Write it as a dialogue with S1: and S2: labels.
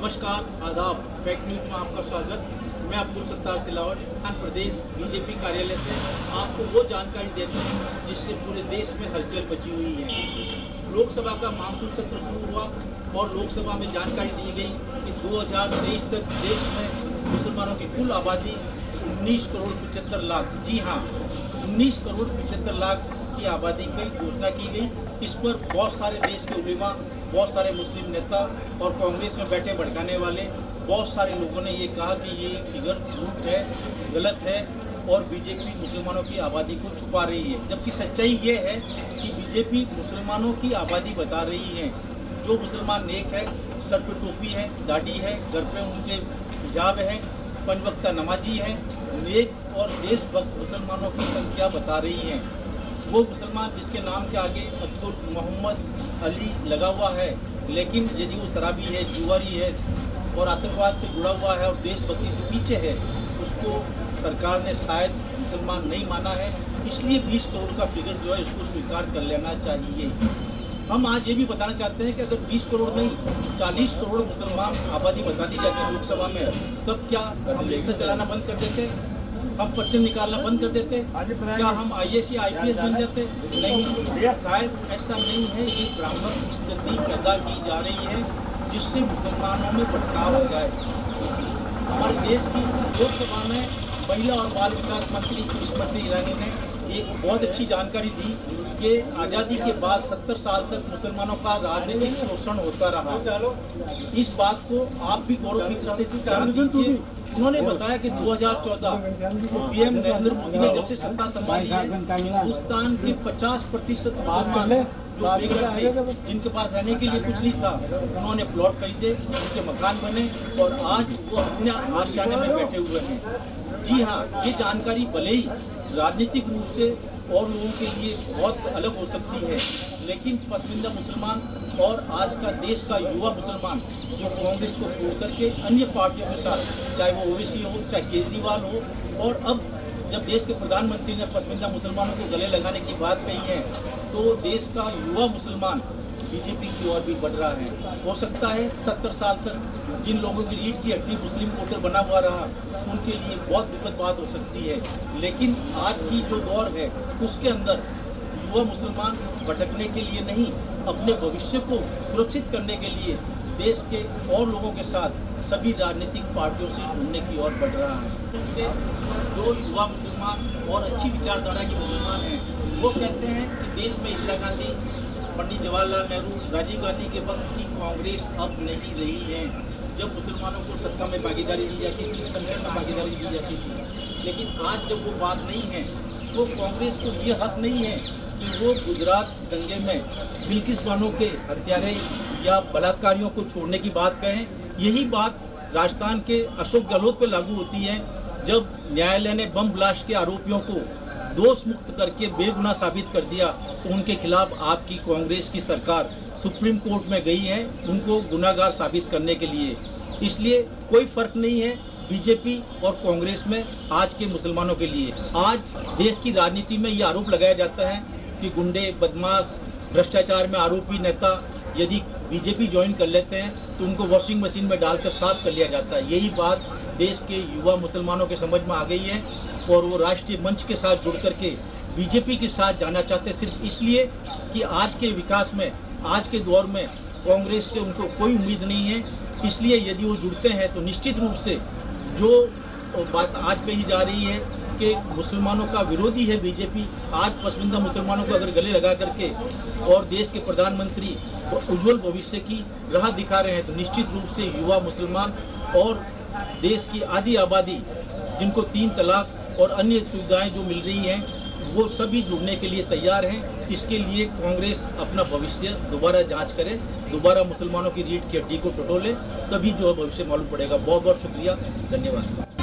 S1: नमस्कार, आदाब। Fake news में आपका स्वागत। मैं अब्दुल सत्तार सिलावट आंध्र प्रदेश बीजेपी कार्यालय से आपको वो जानकारी देते हैं जिससे पूरे देश में हलचल मची हुई है। लोकसभा का मानसून सत्र शुरू हुआ और लोकसभा में जानकारी दी गई कि 2023 तक देश में मुसलमानों की कुल आबादी 19 करोड़ 75 लाख, जी हाँ 19 करोड़ 75 लाख की आबादी की घोषणा की गई। इस पर बहुत सारे देश के उलेमा, बहुत सारे मुस्लिम नेता और कांग्रेस में बैठे भड़काने वाले बहुत सारे लोगों ने ये कहा कि ये फिगर झूठ है, गलत है और बीजेपी मुसलमानों की आबादी को छुपा रही है। जबकि सच्चाई ये है कि बीजेपी मुसलमानों की आबादी बता रही है। जो मुसलमान नेक है, सर पे टोपी है, दाढ़ी है, घर पे उनके हिजाब है, पंजवक्ता नमाजी है, नेक और देशभक्त मुसलमानों की संख्या बता रही है। वो मुसलमान जिसके नाम के आगे अब्दुल मोहम्मद अली लगा हुआ है, लेकिन यदि वो शराबी है, जुआरी है और आतंकवाद से जुड़ा हुआ है और देशभक्ति से पीछे है, उसको सरकार ने शायद मुसलमान नहीं माना है। इसलिए 20 करोड़ का फिगर जो है इसको स्वीकार कर लेना चाहिए। हम आज ये भी बताना चाहते हैं कि अगर 20 करोड़ नहीं 40 करोड़ मुसलमान आबादी बता दी जाती है लोकसभा में, तब क्या हम इलेक्शन चलाना बंद कर देते, हम पर्चे निकालना बंद कर देते, क्या हम IAS या IPS बन जाते? नहीं, शायद ऐसा नहीं है। ये भ्रामक स्थिति पैदा की जा रही है जिससे मुसलमानों में भटकाव हो जाए। हमारे देश की लोकसभा में महिला और बाल विकास मंत्री स्मृति ईरानी ने एक बहुत अच्छी जानकारी दी कि आज़ादी के बाद 70 साल तक मुसलमानों का राजनीतिक शोषण होता रहा। इस बात को आप भी गौरव फिक्र से जान दीजिए। उन्होंने बताया कि 2014 PM नरेंद्र मोदी ने जब से सत्ता संभाली है, हिंदुस्तान के 50% मुसलमान जो बेघर थे, जिनके पास रहने के लिए कुछ नहीं था, उन्होंने प्लॉट खरीदे, उनके मकान बने और आज वो अपने आशियाने में बैठे हुए हैं। जी हाँ, ये जानकारी भले ही राजनीतिक रूप से और लोगों के लिए बहुत अलग हो सकती है, लेकिन पसमानदा मुसलमान और आज का देश का युवा मुसलमान जो कांग्रेस को छोड़ करके अन्य पार्टियों के साथ, चाहे वो ओवैसी हो, चाहे केजरीवाल हो, और अब जब देश के प्रधानमंत्री ने पसमानदा मुसलमानों को गले लगाने की बात कही है, तो देश का युवा मुसलमान बीजेपी की ओर भी बढ़ रहा है। हो सकता है 70 साल तक जिन लोगों की रीढ़ की हड्डी मुस्लिम वोटर बना हुआ रहा, उनके लिए बहुत विपद बात हो सकती है, लेकिन आज की जो दौर है उसके अंदर युवा मुसलमान भटकने के लिए नहीं, अपने भविष्य को सुरक्षित करने के लिए देश के और लोगों के साथ सभी राजनीतिक पार्टियों से जुड़ने की ओर बढ़ रहा है। उनसे जो युवा मुसलमान और अच्छी विचारधारा के मुसलमान हैं, वो कहते हैं कि देश में इंदिरा गांधी, पंडित जवाहरलाल नेहरू, राजीव गांधी के वक्त की कांग्रेस अब नहीं रही है, जब मुसलमानों को सत्ता में भागीदारी दी जाती थी, संगठन में भागीदारी दी जाती थी। लेकिन आज जब वो बात नहीं है, तो कांग्रेस को ये हक नहीं है कि वो गुजरात दंगे में बिल्किस बानो के हत्यारे या बलात्कारियों को छोड़ने की बात कहें। यही बात राजस्थान के अशोक गहलोत पर लागू होती है, जब न्यायालय ने बम ब्लास्ट के आरोपियों को दोष मुक्त करके बेगुनाह साबित कर दिया, तो उनके खिलाफ आपकी कांग्रेस की सरकार सुप्रीम कोर्ट में गई है उनको गुनाहगार साबित करने के लिए। इसलिए कोई फर्क नहीं है बीजेपी और कांग्रेस में आज के मुसलमानों के लिए। आज देश की राजनीति में ये आरोप लगाया जाता है कि गुंडे, बदमाश, भ्रष्टाचार में आरोपी नेता यदि बीजेपी ज्वाइन कर लेते हैं तो उनको वॉशिंग मशीन में डालकर साफ कर लिया जाता है। यही बात देश के युवा मुसलमानों के समझ में आ गई है और वो राष्ट्रीय मंच के साथ जुड़ करके बीजेपी के साथ जाना चाहते हैं, सिर्फ इसलिए कि आज के विकास में, आज के दौर में कांग्रेस से उनको कोई उम्मीद नहीं है। इसलिए यदि वो जुड़ते हैं तो निश्चित रूप से जो बात आज कही जा रही है कि मुसलमानों का विरोधी है बीजेपी, आज पसमानदा मुसलमानों को अगर गले लगा करके और देश के प्रधानमंत्री उज्जवल भविष्य की राह दिखा रहे हैं, तो निश्चित रूप से युवा मुसलमान और देश की आधी आबादी जिनको 3 तलाक और अन्य सुविधाएं जो मिल रही हैं, वो सभी जुड़ने के लिए तैयार हैं। इसके लिए कांग्रेस अपना भविष्य दोबारा जांच करे, दोबारा मुसलमानों की रीढ़ की हड्डी को टटोले, तभी जो है भविष्य मालूम पड़ेगा। बहुत बहुत शुक्रिया, धन्यवाद।